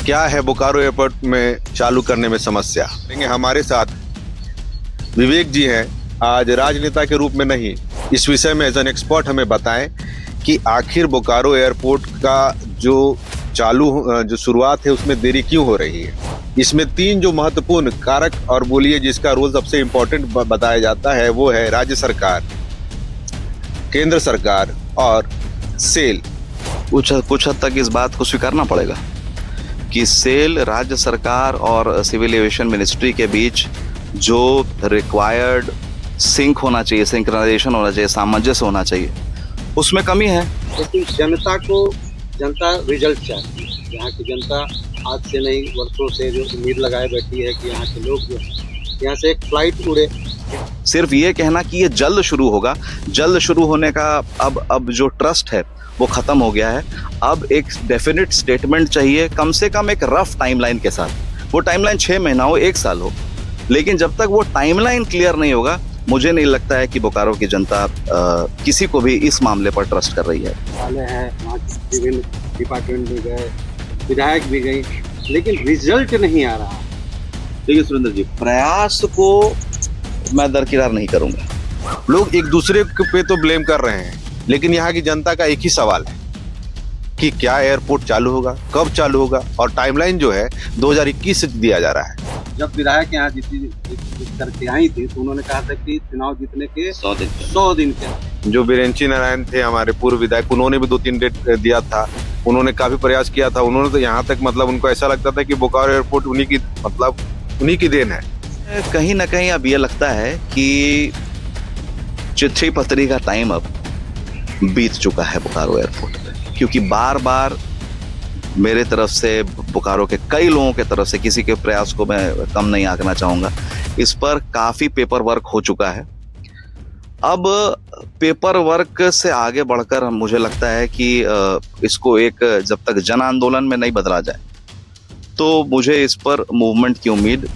क्या है बोकारो एयरपोर्ट में चालू करने में समस्या। हमारे साथ विवेक जी हैं, आज राजनेता के रूप में नहीं, इस विषय में एज एन एक्सपर्ट हमें बताएं कि आखिर बोकारो एयरपोर्ट का जो शुरुआत है उसमें देरी क्यों हो रही है। इसमें तीन जो महत्वपूर्ण कारक और बोलिए जिसका रोल सबसे इम्पोर्टेंट बताया जाता है वो है राज्य सरकार, केंद्र सरकार और सेल। कुछ हद तक इस बात को स्वीकारना पड़ेगा कि सेल, राज्य सरकार और सिविल एविएशन मिनिस्ट्री के बीच जो रिक्वायर्ड सिंक होना चाहिए, सिंक्रोनाइजेशन होना चाहिए, सामंजस्य होना चाहिए, उसमें कमी है। लेकिन जनता रिजल्ट चाहती है। यहाँ की जनता आज से नहीं, वर्षों से जो उम्मीद लगाए बैठी है कि यहाँ के लोग जो यहाँ से एक फ्लाइट उड़े। सिर्फ ये कहना कि ये जल्द शुरू होगा, जल्द शुरू होने का अब जो ट्रस्ट है वो खत्म हो गया है। अब एक डेफिनेट स्टेटमेंट चाहिए, कम से कम एक रफ टाइमलाइन के साथ। वो टाइमलाइन 6 महीना हो, 1 साल हो, लेकिन जब तक वो टाइमलाइन क्लियर नहीं होगा, मुझे नहीं लगता है कि बोकारो की जनता किसी को भी इस मामले पर ट्रस्ट कर रही है। विभिन्न डिपार्टमेंट भी गए, विधायक भी गए, लेकिन रिजल्ट नहीं आ रहा। देखिए सुरेंद्र जी, प्रयास को मैं दरकिनार नहीं करूंगा। लोग एक दूसरे पे तो ब्लेम कर रहे हैं, लेकिन यहाँ की जनता का एक ही सवाल है कि क्या एयरपोर्ट चालू होगा, कब चालू होगा, और टाइमलाइन जो है 2021 से दिया जा रहा है। जब विधायक यहाँ जीत करके आई थी तो उन्होंने कहा था कि चुनाव जीतने के 100 दिन के। जो बीरेंची नारायण थे हमारे पूर्व विधायक, उन्होंने भी 2-3 डेट दिया था। उन्होंने काफी प्रयास किया था। उन्होंने तो यहाँ तक उनको ऐसा लगता था कि बोकारो एयरपोर्ट उन्हीं की देन है। कहीं ना कहीं अब ये लगता है कि चिट्ठी पत्री का टाइम अब बीत चुका है बोकारो एयरपोर्ट पे, क्योंकि बार बार मेरे तरफ से, बोकारो के कई लोगों के तरफ से, किसी के प्रयास को मैं कम नहीं आंकना चाहूँगा, इस पर काफ़ी पेपर वर्क हो चुका है। अब पेपर वर्क से आगे बढ़कर मुझे लगता है कि इसको एक, जब तक जन आंदोलन में नहीं बदला जाए तो मुझे इस पर मूवमेंट की उम्मीद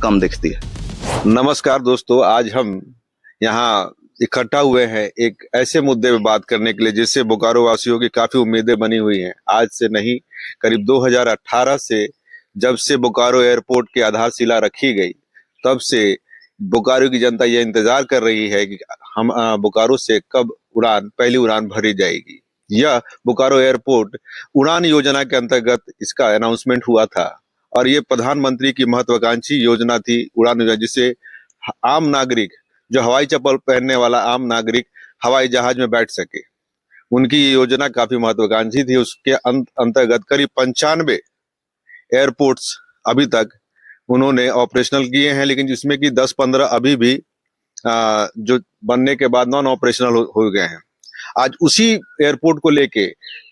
कम दिखती है। नमस्कार दोस्तों, आज हम यहाँ इकट्ठा हुए हैं एक ऐसे मुद्दे पे बात करने के लिए जिससे बोकारो वासियों की काफी उम्मीदें बनी हुई हैं। आज से नहीं, करीब 2018 से, जब से बोकारो एयरपोर्ट की आधारशिला रखी गई, तब से बोकारो की जनता ये इंतजार कर रही है कि हम बोकारो से कब पहली उड़ान भरी जाएगी। यह बोकारो एयरपोर्ट उड़ान योजना के अंतर्गत इसका अनाउंसमेंट हुआ था और ये प्रधानमंत्री की महत्वाकांक्षी योजना थी, उड़ान योजना, जिससे आम नागरिक, जो हवाई चप्पल पहनने वाला आम नागरिक हवाई जहाज में बैठ सके। उनकी ये योजना काफी महत्वाकांक्षी थी। उसके अंतर्गत करीब 95 एयरपोर्ट्स अभी तक उन्होंने ऑपरेशनल किए हैं, लेकिन जिसमें कि 10-15 अभी भी जो बनने के बाद नॉन ऑपरेशनल हो गए हैं। आज उसी एयरपोर्ट को लेके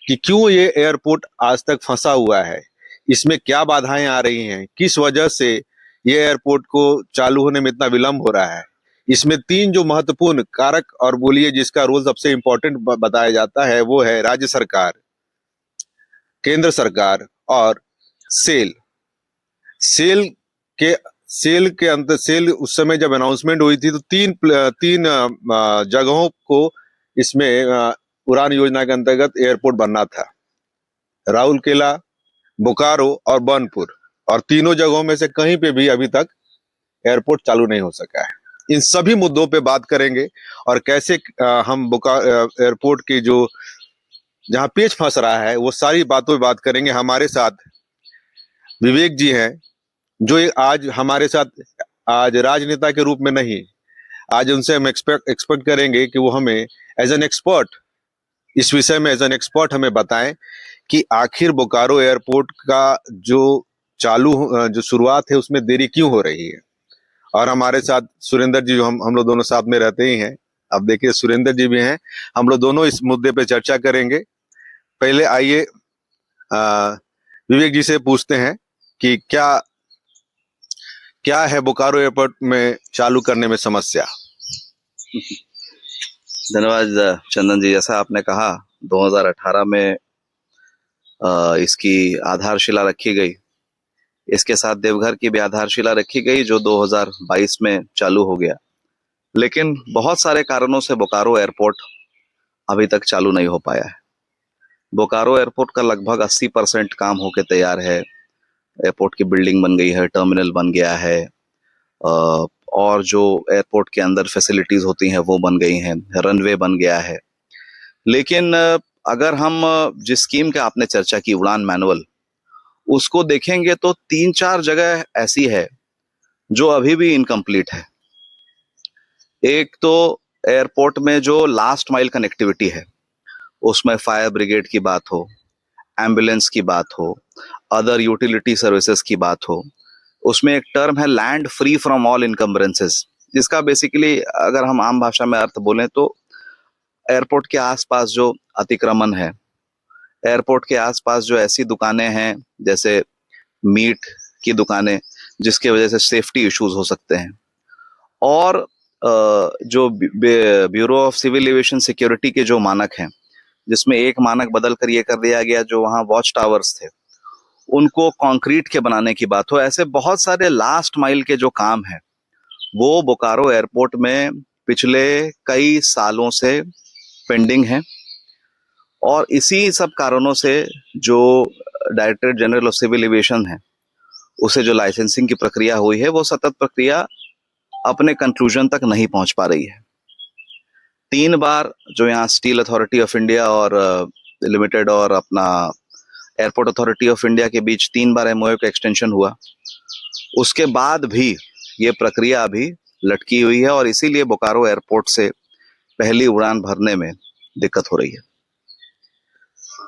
कि क्यों ये एयरपोर्ट आज तक फंसा हुआ है, इसमें क्या बाधाएं आ रही हैं, किस वजह से ये एयरपोर्ट को चालू होने में इतना विलंब हो रहा है, इसमें तीन जो महत्वपूर्ण कारक और बोलिए जिसका रोल सबसे इम्पोर्टेंट बताया जाता है वो है राज्य सरकार, केंद्र सरकार और सेल। सेल उस समय जब अनाउंसमेंट हुई थी तो तीन जगहों को इसमें उड़ान योजना के अंतर्गत एयरपोर्ट बनना था, राउरकेला, बोकारो और बनपुर, और तीनों जगहों में से कहीं पे भी अभी तक एयरपोर्ट चालू नहीं हो सका है। इन सभी मुद्दों पे बात करेंगे और कैसे हम एयरपोर्ट की जो जहां पेच फंस रहा है वो सारी बातों पे बात करेंगे। हमारे साथ विवेक जी हैं, जो आज हमारे साथ आज राजनेता के रूप में नहीं, आज उनसे हम एक्सपेक्ट करेंगे कि वो हमें एज एन एक्सपर्ट, इस विषय में एज एन एक्सपर्ट हमें बताएं कि आखिर बोकारो एयरपोर्ट का जो शुरुआत है उसमें देरी क्यों हो रही है। और हमारे साथ सुरेंद्र जी, जो हम लोग दोनों साथ में रहते ही हैं। अब देखिए सुरेंद्र जी भी हैं, हम लोग दोनों इस मुद्दे पे चर्चा करेंगे। पहले आइए विवेक जी से पूछते हैं कि क्या है बोकारो एयरपोर्ट में चालू करने में समस्या। धन्यवाद चंदन जी। जैसा आपने कहा, 2018 में इसकी आधारशिला रखी गई, इसके साथ देवघर की भी आधारशिला रखी गई जो 2022 में चालू हो गया, लेकिन बहुत सारे कारणों से बोकारो एयरपोर्ट अभी तक चालू नहीं हो पाया है। बोकारो एयरपोर्ट का लगभग 80% काम होके तैयार है। एयरपोर्ट की बिल्डिंग बन गई है, टर्मिनल बन गया है, और जो एयरपोर्ट के अंदर फैसिलिटीज होती हैं वो बन गई हैं, रनवे बन गया है। लेकिन अगर हम जिस स्कीम का आपने चर्चा की, उड़ान मैनुअल, उसको देखेंगे तो 3-4 जगह ऐसी है जो अभी भी इनकम्प्लीट है। एक तो एयरपोर्ट में जो लास्ट माइल कनेक्टिविटी है, उसमें फायर ब्रिगेड की बात हो, एम्बुलेंस की बात हो, अदर यूटिलिटी सर्विसेज की बात हो, उसमें एक टर्म है लैंड फ्री फ्रॉम ऑल इनकम्बरेंसेस, जिसका बेसिकली अगर हम आम भाषा में अर्थ बोलें तो एयरपोर्ट के आसपास जो अतिक्रमण है, एयरपोर्ट के आसपास जो ऐसी दुकानें हैं जैसे मीट की दुकानें, जिसके वजह से सेफ्टी इश्यूज हो सकते हैं, और जो bureau of civil aviation security के जो मानक हैं, जिसमें एक मानक बदल कर ये कर दिया गया, जो वहाँ वॉच टावर्स थे उनको कंक्रीट के बनाने की बात हो, ऐसे बहुत सारे लास्ट माइल के जो काम हैं वो बोकारो एयरपोर्ट में पिछले कई सालों से पेंडिंग है। और इसी सब कारणों से जो directorate general of civil aviation है, उसे जो लाइसेंसिंग की प्रक्रिया हुई है वो सतत प्रक्रिया अपने कंक्लूजन तक नहीं पहुंच पा रही है। 3 बार जो यहाँ स्टील अथॉरिटी ऑफ इंडिया और लिमिटेड और अपना एयरपोर्ट अथॉरिटी ऑफ इंडिया के बीच 3 बार एमओयू का एक्सटेंशन हुआ, उसके बाद भी ये प्रक्रिया अभी लटकी हुई है, और इसीलिए बोकारो एयरपोर्ट से पहली उड़ान भरने में दिक्कत हो रही है।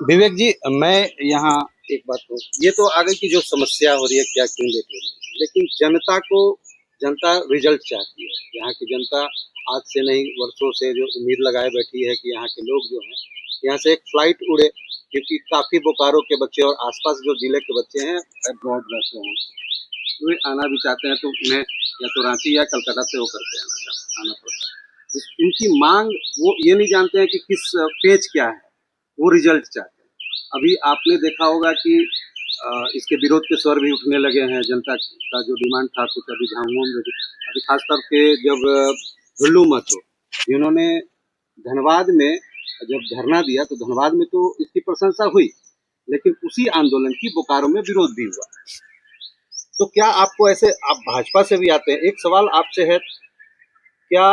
विवेक जी, मैं यहाँ एक बात कहूँ, ये तो आगे की जो समस्या हो रही है क्या क्यों देख रही है, लेकिन जनता रिजल्ट चाहती है। यहाँ की जनता आज से नहीं वर्षों से जो उम्मीद लगाए बैठी है कि यहाँ के लोग जो हैं यहाँ से एक फ्लाइट उड़े, क्योंकि काफ़ी बोकारो के बच्चे और आसपास जो जिले के बच्चे हैं अब्रॉड रहते हैं, वे आना भी चाहते हैं, तो उन्हें या तो रांची या कलकत्ता से होकर के आना पड़ता है। उनकी मांग वो ये नहीं जानते हैं कि किस पेज क्या है, वो रिजल्ट चाहते हैं। अभी आपने देखा होगा कि इसके विरोध के स्वर भी उठने लगे हैं। जनता का जो डिमांड था कुछ अभी झामुमो में, अभी खासतौर पे जब ढुल्लू महतो जिन्होंने धनबाद में जब धरना दिया तो धनबाद में तो इसकी प्रशंसा हुई, लेकिन उसी आंदोलन की बोकारो में विरोध भी हुआ। तो क्या आपको ऐसे, आप भाजपा से भी आते हैं, एक सवाल आपसे है, क्या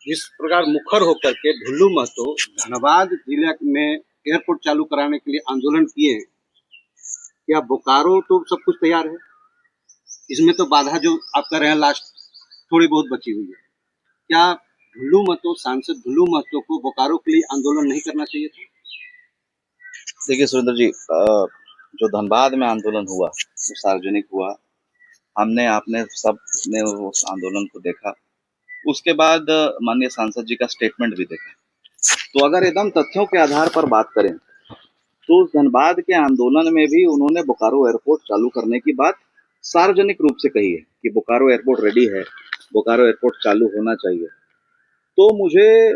जिस प्रकार मुखर होकर के ढुल्लू महतो धनबाद जिले में एयरपोर्ट चालू कराने के लिए आंदोलन किए हैं, क्या बोकारो तो सब कुछ तैयार है, इसमें तो बाधा जो आप कर रहे हैं लास्ट थोड़ी बहुत बची हुई है, क्या ढुल्लू महतो, सांसद ढुल्लू महतो को बोकारो के लिए आंदोलन नहीं करना चाहिए था? देखिए सुरेंद्र जी, जो धनबाद में आंदोलन हुआ वो सार्वजनिक हुआ, हमने आपने सब ने उस आंदोलन को देखा, उसके बाद माननीय सांसद जी का स्टेटमेंट भी देखा। तो अगर एकदम तथ्यों के आधार पर बात करें तो धनबाद के आंदोलन में भी उन्होंने बोकारो एयरपोर्ट चालू करने की बात सार्वजनिक रूप से कही है कि बोकारो एयरपोर्ट रेडी है, बोकारो एयरपोर्ट चालू होना चाहिए। तो मुझे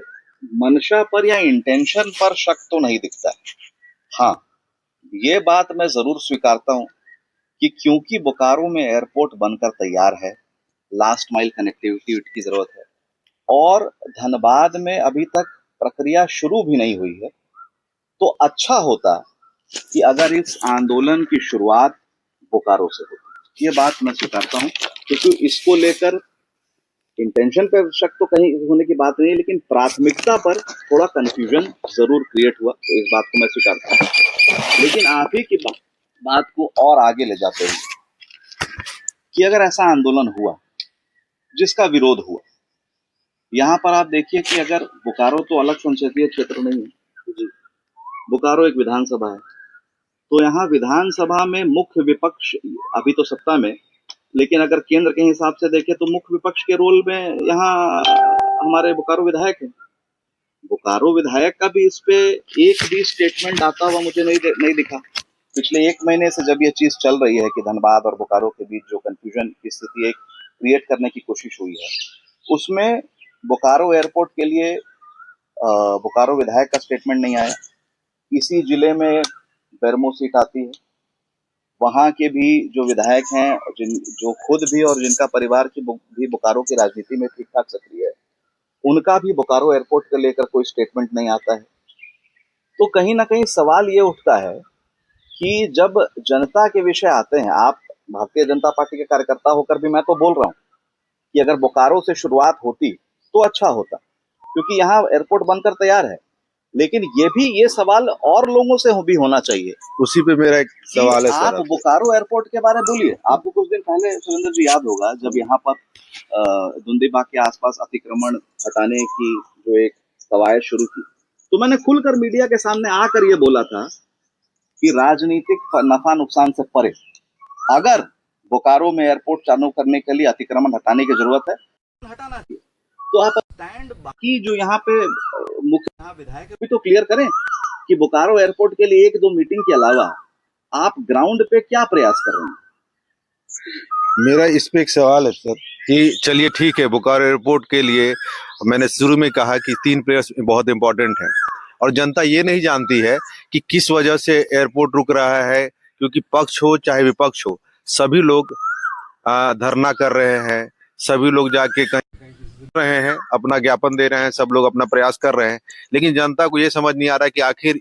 मंशा पर या इंटेंशन पर शक तो नहीं दिखता है। हाँ, ये बात मैं जरूर स्वीकारता हूं कि क्योंकि बोकारो में एयरपोर्ट बनकर तैयार है, लास्ट माइल कनेक्टिविटी की जरूरत है, और धनबाद में अभी तक प्रक्रिया शुरू भी नहीं हुई है, तो अच्छा होता कि अगर इस आंदोलन की शुरुआत बोकारो से होती। ये बात मैं स्वीकारता हूं, क्योंकि इसको लेकर इंटेंशन पे शक तो कहीं होने की बात नहीं है, लेकिन प्राथमिकता पर थोड़ा कंफ्यूजन जरूर क्रिएट हुआ, तो इस बात को मैं स्वीकारता हूं। लेकिन आप ही की बात को और आगे ले जाते हुए कि अगर ऐसा आंदोलन हुआ जिसका विरोध हुआ, यहाँ पर आप देखिए कि अगर बोकारो तो अलग संसदीय क्षेत्र नहीं है, बोकारो एक विधानसभा है, तो यहाँ विधानसभा में मुख्य विपक्ष अभी तो सत्ता में, लेकिन अगर केंद्र के हिसाब से देखें तो मुख्य विपक्ष के रोल में यहाँ हमारे बोकारो विधायक हैं। बोकारो विधायक का भी इस पे एक भी स्टेटमेंट आता हुआ मुझे नहीं दिखा। पिछले 1 महीने से जब ये चीज चल रही है कि धनबाद और बोकारो के बीच जो कंफ्यूजन की स्थिति एक क्रिएट करने की कोशिश हुई है, उसमें बोकारो एयरपोर्ट के लिए बोकारो विधायक का स्टेटमेंट नहीं आया। इसी जिले में बेरमो सीट आती है, वहां के भी जो विधायक हैं, जो खुद भी और जिनका परिवार की भी बोकारो की राजनीति में ठीक ठाक सक्रिय है, उनका भी बोकारो एयरपोर्ट को लेकर कोई स्टेटमेंट नहीं आता है। तो कहीं ना कहीं सवाल ये उठता है कि जब जनता के विषय आते हैं, आप भारतीय जनता पार्टी के कार्यकर्ता होकर भी मैं तो बोल रहा हूँ कि अगर बोकारो से शुरुआत होती तो अच्छा होता, क्योंकि यहाँ एयरपोर्ट बनकर तैयार है। लेकिन ये सवाल और लोगों से भी होना चाहिए। उसी पे मेरा एक सवाल है आप सर आपसे। बोकारो एयरपोर्ट के बारे में बोलिए। आपको कुछ दिन पहले सुरेंद्र जी याद होगा जब यहाँ पर दुंदीबाग के आसपास अतिक्रमण हटाने की जो एक कवायद शुरू की, तो मैंने खुलकर मीडिया के सामने आकर ये बोला था कि राजनीतिक नफा नुकसान से परे अगर बोकारो में एयरपोर्ट चालू करने के लिए अतिक्रमण हटाने की जरूरत है, हटाना चाहिए। तो आप स्टैंड बाकी जो यहाँ पे मुख्य विधायक भी तो क्लियर करें कि बोकारो एयरपोर्ट के लिए 1-2 मीटिंग के अलावा आप ग्राउंड पे क्या प्रयास कर रहे हैं। मेरा इस पे एक सवाल है सर कि चलिए ठीक है, बोकारो एयरपोर्ट के लिए मैंने शुरू में कहा कि 3 प्लेयर्स बहुत इंपॉर्टेंट हैं और जनता ये नहीं जानती है कि किस वजह से एयरपोर्ट रुक रहा है, क्योंकि पक्ष हो चाहे विपक्ष हो सभी लोग धरना कर रहे हैं, सभी लोग जाके कहीं रहे हैं, अपना ज्ञापन दे रहे हैं, सब लोग अपना प्रयास कर रहे हैं, लेकिन जनता को ये समझ नहीं आ रहा है कि आखिर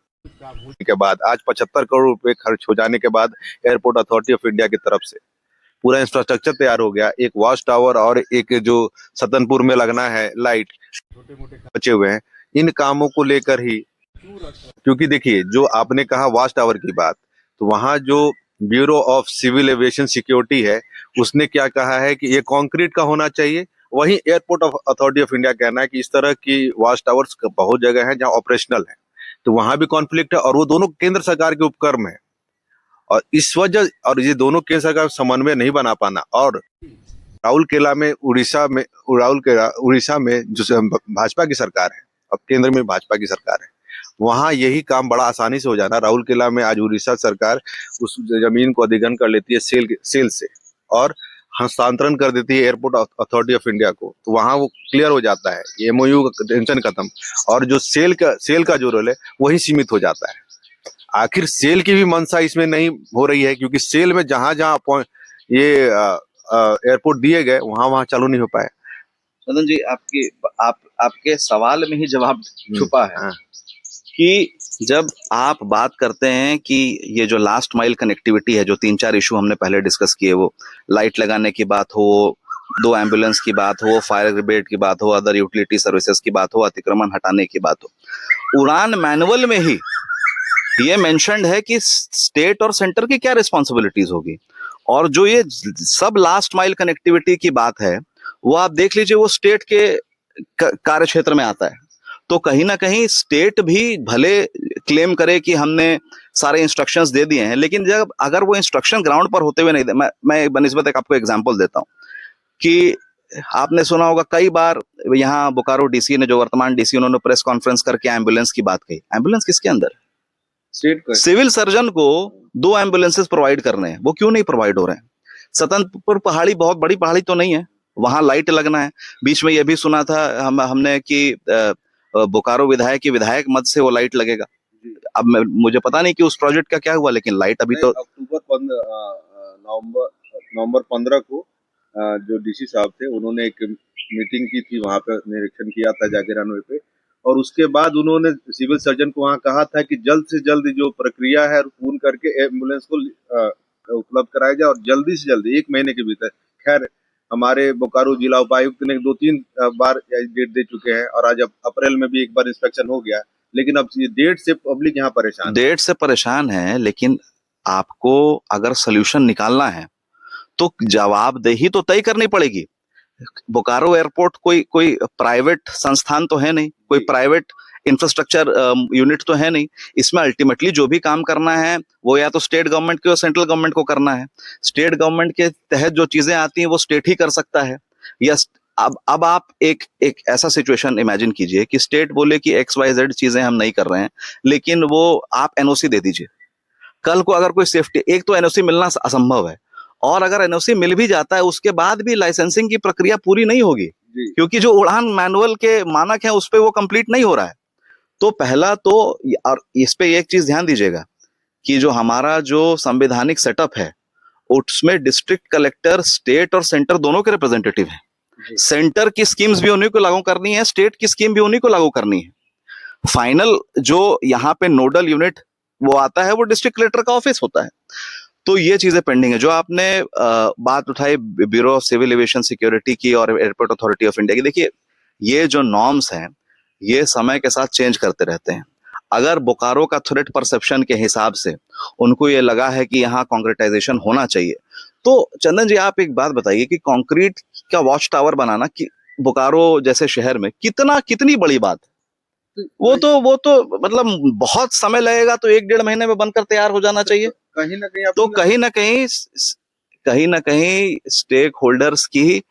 के बाद आज 75 करोड़ रुपए खर्च हो जाने के बाद एयरपोर्ट अथॉरिटी ऑफ इंडिया की तरफ से पूरा इंफ्रास्ट्रक्चर तैयार हो गया, एक वॉच टावर और एक जो सतनपुर में लगना है लाइट, छोटे मोटे बचे हुए हैं, इन कामों को लेकर ही। क्योंकि देखिए जो आपने कहा वॉच टावर की बात, तो वहां जो bureau of civil aviation security है उसने क्या कहा है कि ये कंक्रीट का होना चाहिए, वहीं airport of authority of India कहना है कि इस तरह की वॉच टावर्स बहुत जगह है जहां ऑपरेशनल है, तो वहां भी कॉन्फ्लिक्ट है और वो दोनों केंद्र सरकार के उपक्रम है और इस वजह और ये दोनों केंद्र सरकार समन्वय नहीं बना पाना। और राउरकेला में उड़ीसा में जो भाजपा की सरकार है और केंद्र में भाजपा की सरकार है, वहां यही काम बड़ा आसानी से हो जाना। राउरकेला में आज उड़ीसा सरकार उस जमीन को अधिग्रहण कर लेती है सेल से और हस्तांतरण कर देती है एयरपोर्ट अथॉरिटी ऑफ इंडिया को, तो वहां वो क्लियर हो जाता है, एमओयू का टेंशन खत्म और जो सेल का जो रोल है वही सीमित हो जाता है। आखिर सेल की भी मंशा इसमें नहीं हो रही है, क्योंकि सेल में जहां जहां ये एयरपोर्ट दिए गए वहां चालू नहीं हो पाए। सदन जी, आपके सवाल में ही जवाब छुपा है कि जब आप बात करते हैं कि ये जो लास्ट माइल कनेक्टिविटी है, जो 3-4 इशू हमने पहले डिस्कस किए, वो लाइट लगाने की बात हो, 2 एम्बुलेंस की बात हो, फायर ब्रिगेड की बात हो, अदर यूटिलिटी सर्विसेज की बात हो, अतिक्रमण हटाने की बात हो, उड़ान मैनुअल में ही ये मेंशन्ड है कि स्टेट और सेंटर की क्या रिस्पॉन्सिबिलिटीज होगी। और जो ये सब लास्ट माइल कनेक्टिविटी की बात है वो आप देख लीजिए, वो स्टेट के कार्य क्षेत्र में आता है। तो कहीं ना कहीं स्टेट भी भले क्लेम करे कि हमने सारे इंस्ट्रक्शंस दे दिए हैं, लेकिन जब अगर वो इंस्ट्रक्शन ग्राउंड पर होते हुए नहीं दे, मैं बनिस्बत एक आपको एग्जांपल देता हूं कि आपने सुना होगा कई बार यहाँ बोकारो डीसी ने, जो वर्तमान डीसी, उन्होंने प्रेस कॉन्फ्रेंस करके एम्बुलेंस की बात कही। एम्बुलेंस किसके अंदर? सिविल सर्जन को 2 एम्बुलेंसेस प्रोवाइड करने हैं, वो क्यों नहीं प्रोवाइड हो रहे हैं? सतनपुर पहाड़ी बहुत बड़ी पहाड़ी तो नहीं है, वहां लाइट लगना है। बीच में यह भी सुना था हमने कि बोकारो विधायक की विधायक मद से वो लाइट लगेगा। अब मुझे पता नहीं कि उस प्रोजेक्ट का क्या हुआ, लेकिन लाइट अभी तो नवंबर 15 को जो डीसी साहब थे उन्होंने एक मीटिंग की थी, वहां पे निरीक्षण किया था जाके रनवे पे, और उसके बाद उन्होंने सिविल सर्जन को वहां कहा था कि जल्द से जल्द जो प्रक्रिया है पूर्ण करके एम्बुलेंस को उपलब्ध कराया जाए और जल्दी से जल्दी 1 महीने के भीतर। खैर हमारे बोकारो जिला उपायुक्त ने 2-3 बार डेट दे चुके हैं और आज अप्रैल में भी एक बार इंस्पेक्शन हो गया, लेकिन अब ये डेट से पब्लिक यहाँ परेशान है। लेकिन आपको अगर सोल्यूशन निकालना है तो जवाबदेही तो तय करनी पड़ेगी। बोकारो एयरपोर्ट कोई प्राइवेट संस्थान तो है नहीं, कोई प्राइवेट इंफ्रास्ट्रक्चर यूनिट तो है नहीं। इसमें अल्टीमेटली जो भी काम करना है वो या तो स्टेट गवर्नमेंट को या सेंट्रल गवर्नमेंट को करना है। स्टेट गवर्नमेंट के तहत जो चीजें आती हैं वो स्टेट ही कर सकता है। यस, अब आप एक ऐसा सिचुएशन इमेजिन कीजिए कि स्टेट बोले कि XYZ चीजें हम नहीं कर रहे हैं, लेकिन वो आप एनओसी दे दीजिए। कल को अगर कोई सेफ्टी, एक तो एनओसी मिलना असंभव है, और अगर एनओसी मिल भी जाता है उसके बाद भी लाइसेंसिंग की प्रक्रिया पूरी नहीं होगी, क्योंकि जो उड़ान मैनुअल के मानक है उस पर वो कंप्लीट नहीं हो रहा है। तो पहला तो, और इस पे एक चीज ध्यान दीजिएगा कि जो हमारा जो संवैधानिक सेटअप है उसमें डिस्ट्रिक्ट कलेक्टर स्टेट और सेंटर दोनों के रिप्रेजेंटेटिव हैं। सेंटर की स्कीम्स भी उन्हीं को लागू करनी है, स्टेट की स्कीम भी उन्हीं को लागू करनी है। फाइनल जो यहाँ पे नोडल यूनिट वो आता है वो डिस्ट्रिक्ट कलेक्टर का ऑफिस होता है। तो ये चीजें पेंडिंग है। जो आपने बात उठाई bureau of civil aviation security की और एयरपोर्ट अथॉरिटी ऑफ इंडिया की, देखिए ये जो नॉर्म्स हैं ये समय के साथ चेंज करते रहते हैं। अगर बोकारो का थ्रेट परसेप्शन के हिसाब से उनको ये लगा है कि यहाँ कॉन्क्रीटाइजेशन होना चाहिए, तो चंदन जी आप एक बात बताइए कि कंक्रीट का वॉच टावर बनाना कि बोकारो जैसे शहर में कितनी बड़ी बात है। वो तो मतलब बहुत समय लगेगा, तो 1-1.5 महीने में बनकर तैयार हो जाना चाहिए। कहीं ना कहीं तो कहीं ना कहीं स्टेक होल्डर्स की,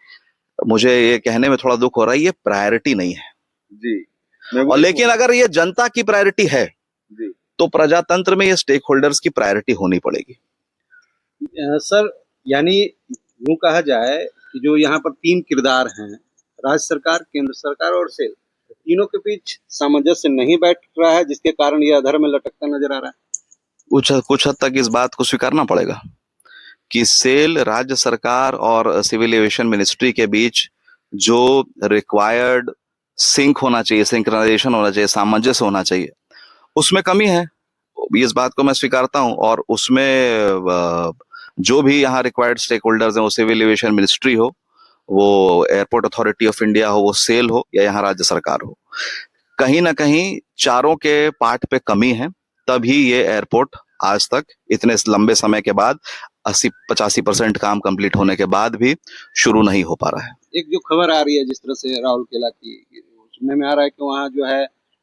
मुझे ये कहने में थोड़ा दुख हो रहा है, ये प्रायोरिटी नहीं है जी। और लेकिन अगर ये जनता की प्रायोरिटी है जी। तो प्रजातंत्र में ये स्टेक होल्डर्स की प्रायोरिटी होनी पड़ेगी। सर, यानी यूं कहा जाए कि जो यहाँ पर 3 किरदार हैं, राज्य सरकार, केंद्र सरकार और सेल, तीनों के बीच सामंजस्य नहीं बैठ रहा है, जिसके कारण यह अधर में लटकता नजर आ रहा है। कुछ हद तक इस बात को स्वीकारना पड़ेगा कि सेल, राज्य सरकार और सिविल एविएशन मिनिस्ट्री के बीच जो रिक्वायर्ड सिंक होना चाहिए, सिंक्रोनाइजेशन होना चाहिए, सामंजस्य होना चाहिए, उसमें कमी है। इस बात को मैं स्वीकारता हूं। और उसमें जो भी यहाँ रिक्वायर्ड स्टेक होल्डर्स हैं, वो सिविल एविएशन मिनिस्ट्री हो, वो एयरपोर्ट अथॉरिटी ऑफ इंडिया हो, वो सेल हो या यहाँ राज्य सरकार हो, कहीं ना कहीं चारों के पार्ट पे कमी है। तभी ये एयरपोर्ट आज तक इतने लंबे समय के बाद 80-85% काम कंप्लीट होने के बाद भी शुरू नहीं हो पा रहा है। एक जो खबर आ रही है जिस तरह से राहुल केला की, सुनने में आ रहा है कि वहाँ जो है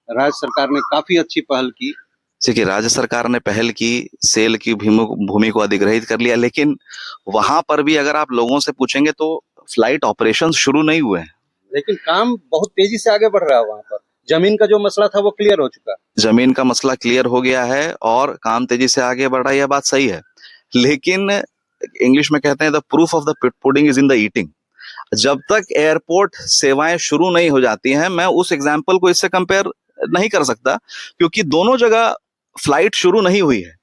राज्य सरकार ने काफी अच्छी पहल की। देखिए राज्य सरकार ने पहल की, सेल की भूमि को अधिग्रहित कर लिया, लेकिन वहां पर भी अगर आप लोगों से पूछेंगे तो फ्लाइट ऑपरेशंस शुरू नहीं हुए हैं। लेकिन काम बहुत तेजी से आगे बढ़ रहा है वहाँ पर। जमीन का जो मसला था वो क्लियर हो चुका। जमीन का मसला क्लियर हो गया है और काम तेजी से आगे बढ़ रहा है, यह बात सही है। लेकिन इंग्लिश में कहते हैं the proof of the pudding is in the eating. जब तक एयरपोर्ट सेवाएं शुरू नहीं हो जाती हैं, मैं उस एग्जाम्पल को इससे कंपेयर नहीं कर सकता, क्योंकि दोनों जगह फ्लाइट शुरू नहीं हुई है।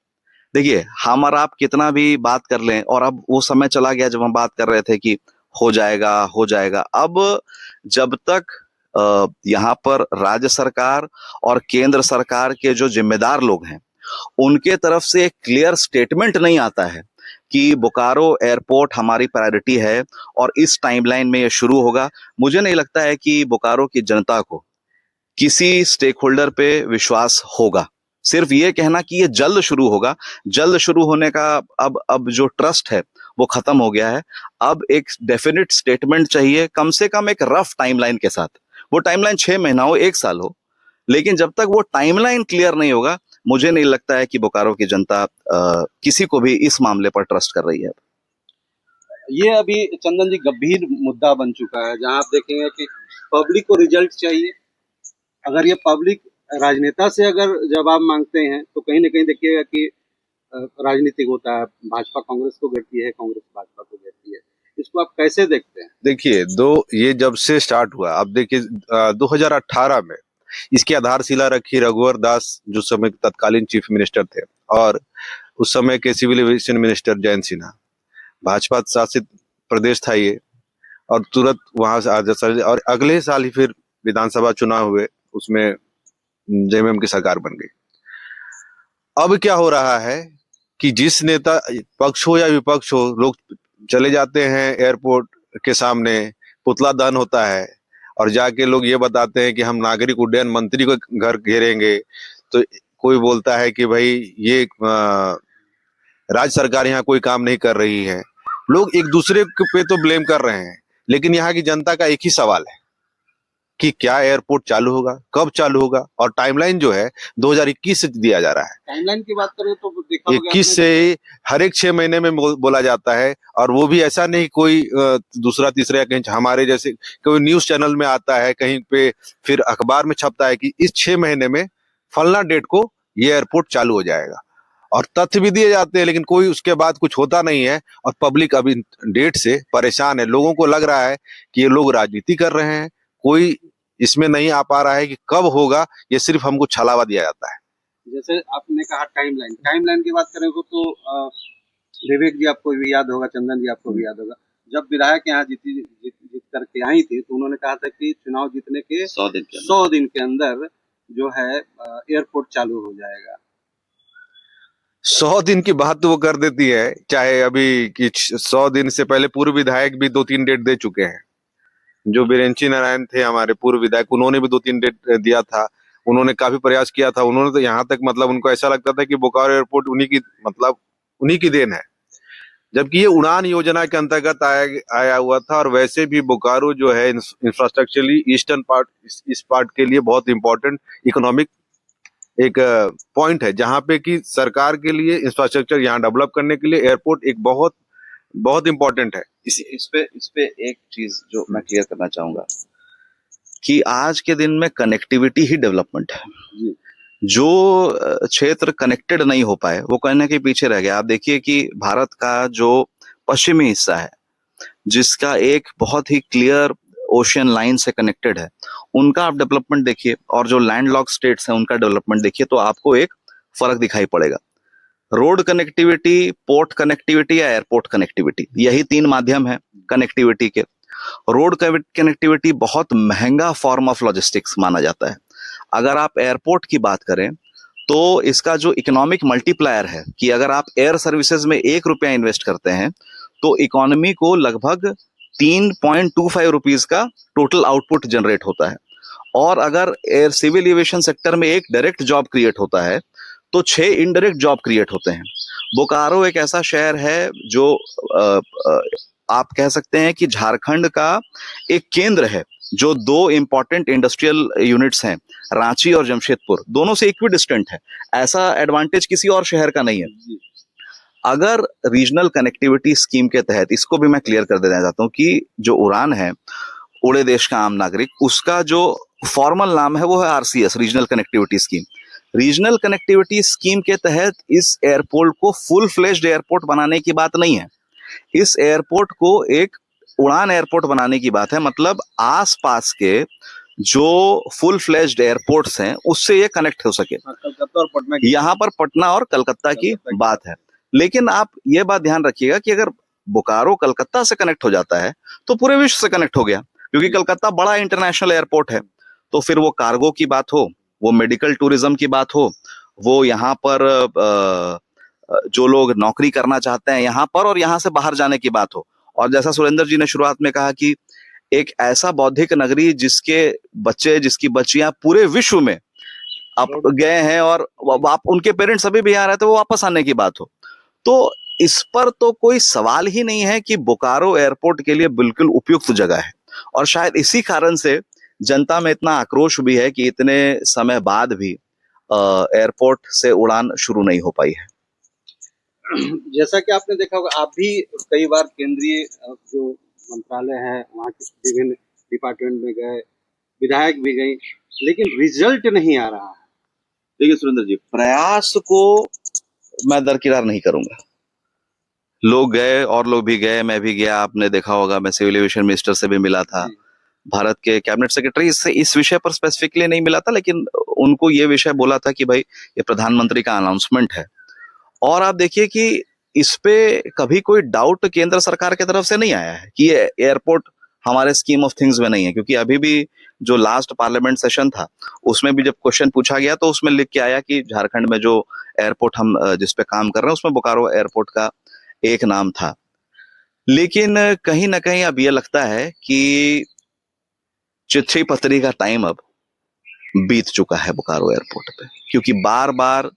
देखिए हम और आप कितना भी बात कर लें, और अब वो समय चला गया जब हम बात कर रहे थे कि हो जाएगा। अब जब तक यहाँ पर राज्य सरकार और केंद्र सरकार के जो जिम्मेदार लोग हैं उनके तरफ से एक क्लियर स्टेटमेंट नहीं आता है कि बोकारो एयरपोर्ट हमारी प्रायोरिटी है और इस टाइमलाइन में ये शुरू होगा, मुझे नहीं लगता है कि बोकारो की जनता को किसी स्टेक होल्डर पे विश्वास होगा। सिर्फ ये कहना कि ये जल्द शुरू होगा, जल्द शुरू होने का अब जो ट्रस्ट है वो खत्म हो गया है। अब एक डेफिनेट स्टेटमेंट चाहिए, कम से कम एक रफ टाइमलाइन के साथ। वो टाइमलाइन 6 महीना हो, 1 साल हो, लेकिन जब तक वो टाइमलाइन क्लियर नहीं होगा, मुझे नहीं लगता है कि बोकारो की जनता किसी को भी इस मामले पर ट्रस्ट कर रही है। ये अभी चंदन जी गंभीर मुद्दा बन चुका है, जहां आप देखेंगे कि पब्लिक को रिजल्ट चाहिए। अगर ये पब्लिक राजनेता से अगर जवाब मांगते हैं तो कहीं ना कहीं देखिएगा कि राजनीतिक होता है, भाजपा कांग्रेस को घेरती है, कांग्रेस भाजपा को घेरती है। इसको आप कैसे देखते हैं? देखिए ये जब से स्टार्ट हुआ, अब देखिए 2018 में इसकी आधारशिला रखी रघुवर दास, जो समय तत्कालीन चीफ मिनिस्टर थे, और उस समय के civil aviation minister Jayant Sinha. Bhajpa शासित प्रदेश था ये, और तुरंत वहां से और अगले साल ही फिर विधानसभा चुनाव हुए, उसमें जेएमएम की सरकार बन गई। अब क्या हो रहा है कि जिस नेता, पक्ष हो या विपक्ष हो, लोग चले जाते हैं एयरपोर्ट के सामने, पुतला दहन होता है और जाके लोग ये बताते हैं कि हम नागरिक उड्डयन मंत्री को घर घेरेंगे। तो कोई बोलता है कि भाई ये राज्य सरकार यहाँ कोई काम नहीं कर रही है। लोग एक दूसरे पे तो ब्लेम कर रहे हैं, लेकिन यहाँ की जनता का एक ही सवाल है कि क्या एयरपोर्ट चालू होगा, कब चालू होगा, और टाइमलाइन जो है 2021 से दिया जा रहा है। टाइमलाइन की बात करें तो देखा होगा 21 से हर एक 6 महीने में बोला जाता है, और वो भी ऐसा नहीं कोई दूसरा तीसरा, कहीं हमारे जैसे कोई न्यूज चैनल में आता है, कहीं पे फिर अखबार में छपता है कि इस 6 महीने में फलना डेट को ये एयरपोर्ट चालू हो जाएगा, और तथ्य भी दिए जाते हैं, लेकिन कोई उसके बाद कुछ होता नहीं है। और पब्लिक अभी डेट से परेशान है। लोगों को लग रहा है कि ये लोग राजनीति कर रहे हैं, कोई इसमें नहीं आ पा रहा है कि कब होगा, ये सिर्फ हमको छलावा दिया जाता है। जैसे आपने कहा टाइमलाइन की बात करें तो विवेक जी आपको भी याद होगा, चंदन जी आपको भी याद होगा, जब विधायक यहाँ जीत करके आई थी तो उन्होंने कहा था कि चुनाव जीतने के 100 दिन के अंदर जो है एयरपोर्ट चालू हो जाएगा। 100 दिन की बात तो वो कर देती है, चाहे अभी कि 100 दिन से पहले पूर्व विधायक भी 2-3 डेट दे चुके हैं। जो बिरेंची नारायण थे हमारे पूर्व विधायक, उन्होंने भी 2-3 डेट दिया था। उन्होंने काफी प्रयास किया था। उन्होंने तो यहाँ तक मतलब उनको ऐसा लगता था कि बोकारो एयरपोर्ट उन्हीं की मतलब उन्हीं की देन है, जबकि ये उड़ान योजना के अंतर्गत आया हुआ था। और वैसे भी बोकारो जो है इंफ्रास्ट्रक्चरली ईस्टर्न पार्ट, इस पार्ट के लिए बहुत इंपॉर्टेंट इकोनॉमिक एक पॉइंट है, जहाँ पे कि सरकार के लिए इंफ्रास्ट्रक्चर यहाँ डेवलप करने के लिए एयरपोर्ट एक बहुत बहुत इंपॉर्टेंट है। इस पे एक चीज जो मैं क्लियर करना चाहूंगा कि आज के दिन में कनेक्टिविटी ही डेवलपमेंट है। जो क्षेत्र कनेक्टेड नहीं हो पाए वो कहीं ना कहीं पीछे रह गया। आप देखिए कि भारत का जो पश्चिमी हिस्सा है, जिसका एक बहुत ही क्लियर ओशियन लाइन से कनेक्टेड है, उनका आप डेवलपमेंट देखिए, और जो लैंडलॉक स्टेट्स हैं उनका डेवलपमेंट देखिए, तो आपको एक फर्क दिखाई पड़ेगा। रोड कनेक्टिविटी, पोर्ट कनेक्टिविटी या एयरपोर्ट कनेक्टिविटी, यही 3 माध्यम है कनेक्टिविटी के। रोड कनेक्टिविटी बहुत महंगा फॉर्म ऑफ लॉजिस्टिक्स माना जाता है। अगर आप एयरपोर्ट की बात करें तो इसका जो इकोनॉमिक मल्टीप्लायर है कि अगर आप एयर सर्विसेज में 1 रुपया इन्वेस्ट करते हैं तो इकोनॉमी को लगभग 3.25 रुपीज का टोटल आउटपुट जनरेट होता है। और अगर एयर सिविल एविएशन सेक्टर में 1 डायरेक्ट जॉब क्रिएट होता है तो 6 इनडायरेक्ट जॉब क्रिएट होते हैं। बोकारो एक ऐसा शहर है जो आप कह सकते हैं कि झारखंड का एक केंद्र है, जो 2 इंपॉर्टेंट इंडस्ट्रियल यूनिट्स हैं, रांची और जमशेदपुर, दोनों से इक्वी डिस्टेंट है। ऐसा एडवांटेज किसी और शहर का नहीं है। अगर रीजनल कनेक्टिविटी स्कीम के तहत, इसको भी मैं क्लियर कर देना चाहता हूं कि जो उड़ान है, उड़े देश का आम नागरिक, उसका जो फॉर्मल नाम है वो है RCS, regional connectivity scheme. Regional connectivity scheme के तहत इस एयरपोर्ट को फुल फ्लेज्ड एयरपोर्ट बनाने की बात नहीं है। इस एयरपोर्ट को एक उड़ान एयरपोर्ट बनाने की बात है। मतलब आसपास के जो फुल फ्लेज्ड एयरपोर्ट्स हैं उससे ये कनेक्ट हो सके। कलकत्ता और पटना यहाँ पर पटना और कलकत्ता की बात है। लेकिन आप ये बात ध्यान रखिएगा कि अगर बोकारो कलकत्ता से कनेक्ट हो जाता है तो पूरे विश्व से कनेक्ट हो गया, क्योंकि कलकत्ता बड़ा इंटरनेशनल एयरपोर्ट है। तो फिर वो कार्गो की बात हो, वो मेडिकल टूरिज्म की बात हो, वो यहाँ पर जो लोग नौकरी करना चाहते हैं यहाँ पर और यहाँ से बाहर जाने की बात हो, और जैसा सुरेंद्र जी ने शुरुआत में कहा कि एक ऐसा बौद्धिक नगरी जिसके बच्चे, जिसकी बच्चियां पूरे विश्व में आप गए हैं और आप उनके पेरेंट्स अभी भी यहाँ रहते, वो वापस आने की बात हो, तो इस पर तो कोई सवाल ही नहीं है कि बोकारो एयरपोर्ट के लिए बिल्कुल उपयुक्त जगह है। और शायद इसी कारण से जनता में इतना आक्रोश भी है कि इतने समय बाद भी एयरपोर्ट से उड़ान शुरू नहीं हो पाई है। जैसा कि आपने देखा होगा, आप भी कई बार केंद्रीय जो मंत्रालय है वहाँ के विभिन्न डिपार्टमेंट में गए, विधायक भी गए, लेकिन रिजल्ट नहीं आ रहा है। देखिए सुरेंद्र जी, प्रयास को मैं दरकिनार नहीं करूंगा। लोग गए और लोग भी गए, मैं भी गया, आपने देखा होगा, मैं सिविल एविएशन मिनिस्टर से भी मिला था, भारत के कैबिनेट सेक्रेटरी से इस विषय पर स्पेसिफिकली नहीं मिला था, लेकिन उनको ये विषय बोला था कि भाई ये प्रधानमंत्री का अनाउंसमेंट है। और आप देखिए कि इस पे कभी कोई डाउट केंद्र सरकार की तरफ से नहीं आया है कि ये एयरपोर्ट हमारे स्कीम ऑफ थिंग्स में नहीं है। क्योंकि अभी भी जो लास्ट पार्लियामेंट सेशन था उसमें भी जब क्वेश्चन पूछा गया तो उसमें लिख के आया कि झारखंड में जो एयरपोर्ट हम जिस पे काम कर रहे हैं उसमें बोकारो एयरपोर्ट का एक नाम था। लेकिन कहीं ना कहीं अब ये लगता है कि चिट्ठी पत्री का टाइम अब बीत चुका है बोकारो एयरपोर्ट पे, क्योंकि बार बार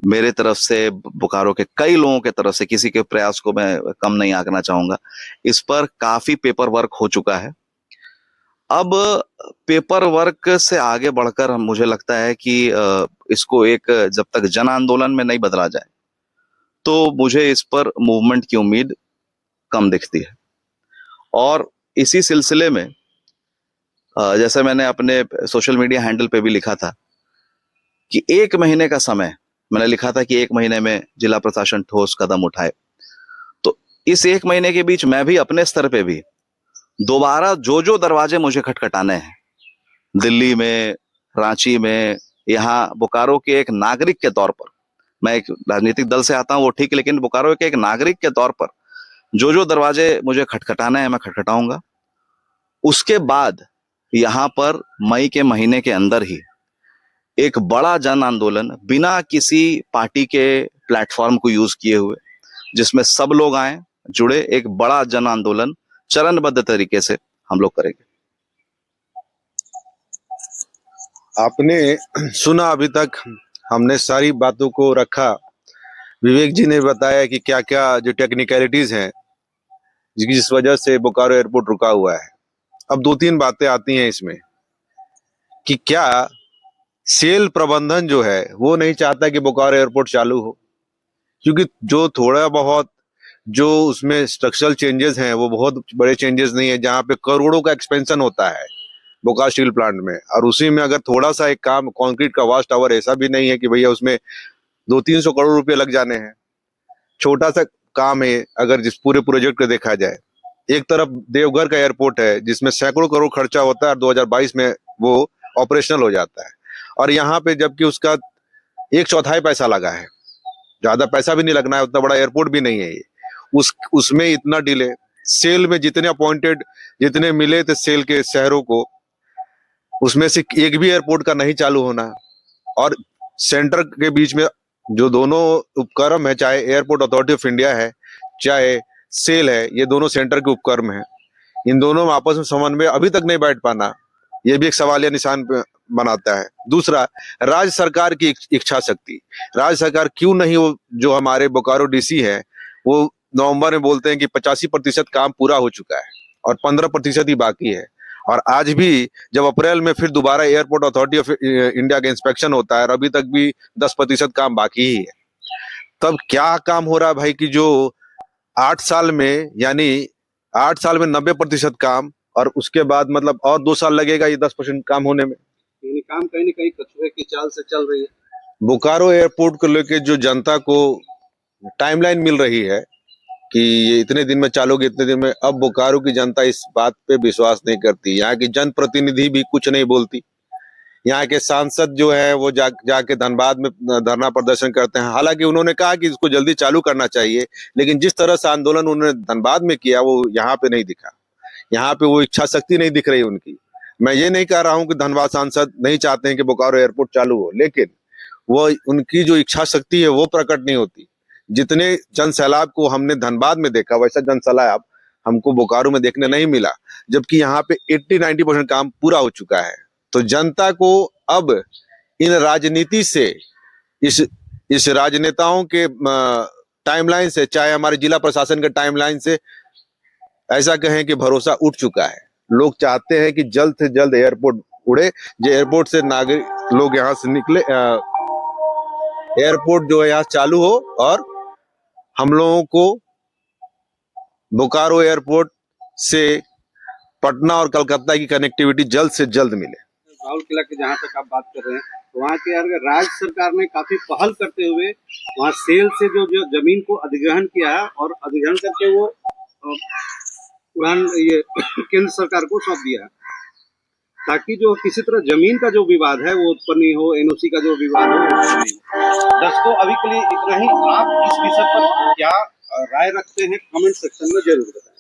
मेरे तरफ से, बोकारो के कई लोगों के तरफ से, किसी के प्रयास को मैं कम नहीं आंकना चाहूंगा, इस पर काफी पेपर वर्क हो चुका है। अब पेपर वर्क से आगे बढ़कर मुझे लगता है कि इसको एक, जब तक जन आंदोलन में नहीं बदला जाए तो मुझे इस पर मूवमेंट की उम्मीद कम दिखती है। और इसी सिलसिले में जैसे मैंने अपने सोशल मीडिया हैंडल पे भी लिखा था कि 1 महीने का समय मैंने लिखा था कि 1 महीने में जिला प्रशासन ठोस कदम उठाए। तो इस 1 महीने के बीच मैं भी अपने स्तर पे भी दोबारा जो दरवाजे मुझे खटखटाने हैं, दिल्ली में, रांची में, यहाँ बोकारो के एक नागरिक के तौर पर, मैं एक राजनीतिक दल से आता हूँ वो ठीक, लेकिन बोकारो के एक नागरिक के तौर पर जो दरवाजे मुझे खटखटाने हैं मैं खटखटाऊंगा। उसके बाद यहाँ पर मई के महीने के अंदर ही एक बड़ा जन आंदोलन बिना किसी पार्टी के प्लेटफॉर्म को यूज किए हुए, जिसमें सब लोग आए, जुड़े, एक बड़ा जन आंदोलन चरणबद्ध तरीके से हम लोग करेंगे। आपने सुना अभी तक, हमने सारी बातों को रखा। विवेक जी ने बताया कि क्या क्या जो टेक्निकलिटीज हैं जिस वजह से बोकारो एयरपोर्ट रुका हुआ है। अब दो तीन बातें आती हैं इसमें कि क्या सेल प्रबंधन जो है वो नहीं चाहता कि बोकारो एयरपोर्ट चालू हो, क्योंकि जो थोड़ा बहुत जो उसमें स्ट्रक्चरल चेंजेस हैं वो बहुत बड़े चेंजेस नहीं है, जहाँ पे करोड़ों का एक्सपेंशन होता है बोकारो स्टील प्लांट में, और उसी में अगर थोड़ा सा एक काम कंक्रीट का वास्ट टावर, ऐसा भी नहीं है कि भैया उसमें 200-300 करोड़ रुपए लग जाने हैं। छोटा सा काम है अगर जिस पूरे प्रोजेक्ट को देखा जाए। एक तरफ देवघर का एयरपोर्ट है जिसमें सैकड़ों करोड़ खर्चा होता है और 2022 में वो ऑपरेशनल हो जाता है, और यहाँ पे जबकि उसका 1/4 पैसा लगा है, ज्यादा पैसा भी नहीं लगना है, उतना बड़ा एयरपोर्ट भी नहीं है ये। उसमें इतना डिले, सेल में जितने अपॉइंटेड जितने मिले थे सेल के शहरों को, उसमें से एक भी एयरपोर्ट का नहीं चालू होना, और सेंटर के बीच में जो दोनों उपक्रम है, चाहे एयरपोर्ट अथॉरिटी ऑफ इंडिया है चाहे सेल है, ये दोनों सेंटर के उपक्रम है, इन दोनों में आपस में समन्वय अभी तक नहीं बैठ पाना, ये भी एक सवालिया निशान बनाता है। दूसरा, राज्य सरकार की इच्छा शक्ति, राज्य सरकार क्यों नहीं, वो जो हमारे बोकारो डीसी है वो नवंबर में बोलते हैं कि 85% काम पूरा हो चुका है और 15% ही बाकी है, और आज भी जब अप्रैल में फिर दोबारा एयरपोर्ट अथॉरिटी ऑफ इंडिया का इंस्पेक्शन होता है और अभी तक भी 10% काम बाकी ही है, तब क्या काम हो रहा है भाई कि जो 8 साल में, यानी 8 साल में 90% काम, और उसके बाद मतलब और 2 साल लगेगा ये 10% काम होने में। यानी काम कहीं न कहीं कछुए की चाल से चल रही है। बोकारो एयरपोर्ट को लेके जो जनता को टाइमलाइन मिल रही है कि ये इतने दिन में चालू होगी, इतने दिन में, अब बोकारो की जनता इस बात पे विश्वास नहीं करती। यहाँ की जनप्रतिनिधि भी कुछ नहीं बोलती, यहाँ के सांसद जो है वो जाके धनबाद में धरना प्रदर्शन करते हैं। हालांकि उन्होंने कहा कि इसको जल्दी चालू करना चाहिए, लेकिन जिस तरह से आंदोलन उन्होंने धनबाद में किया वो यहाँ पे नहीं दिखा। यहाँ पे वो इच्छा शक्ति नहीं दिख रही उनकी। मैं ये नहीं कह रहा हूँ कि धनबाद सांसद नहीं चाहते हैं कि बोकारो एयरपोर्ट चालू हो, लेकिन वो उनकी जो इच्छा शक्ति है वो प्रकट नहीं होती। जितने जन सैलाब को हमने धनबाद में देखा, वैसा जन सैलाब हमको बोकारो में देखने नहीं मिला, जबकि यहाँ पे 80-90% काम पूरा हो चुका है। तो जनता को अब इन राजनीति से, इस राजनेताओं के टाइमलाइन से, चाहे हमारे जिला प्रशासन के टाइमलाइन से, ऐसा कहें कि भरोसा उठ चुका है। लोग चाहते हैं कि जल्द से जल्द एयरपोर्ट उड़े, जो एयरपोर्ट से नागरिक लोग यहाँ से निकले, एयरपोर्ट जो है यहाँ चालू हो और हम लोगों को बोकारो एयरपोर्ट से पटना और कलकत्ता की कनेक्टिविटी जल्द से जल्द मिले। राहुल किला की जहाँ तक आप बात कर रहे हैं, तो वहाँ के अगर राज्य सरकार ने काफी पहल करते हुए वहाँ सेल से जो जमीन को अधिग्रहण किया है और अधिग्रहण करके वो उड़ान ये केंद्र सरकार को सौंप दिया है, ताकि जो किसी तरह जमीन का जो विवाद है वो उत्पन्न नहीं हो, एनओसी का जो विवाद हो वो उत्पन्न नहीं हो। दर्शकों, अभी के लिए इतना ही। आप इस विषय पर क्या राय रखते हैं कमेंट सेक्शन में जरूर बताएं।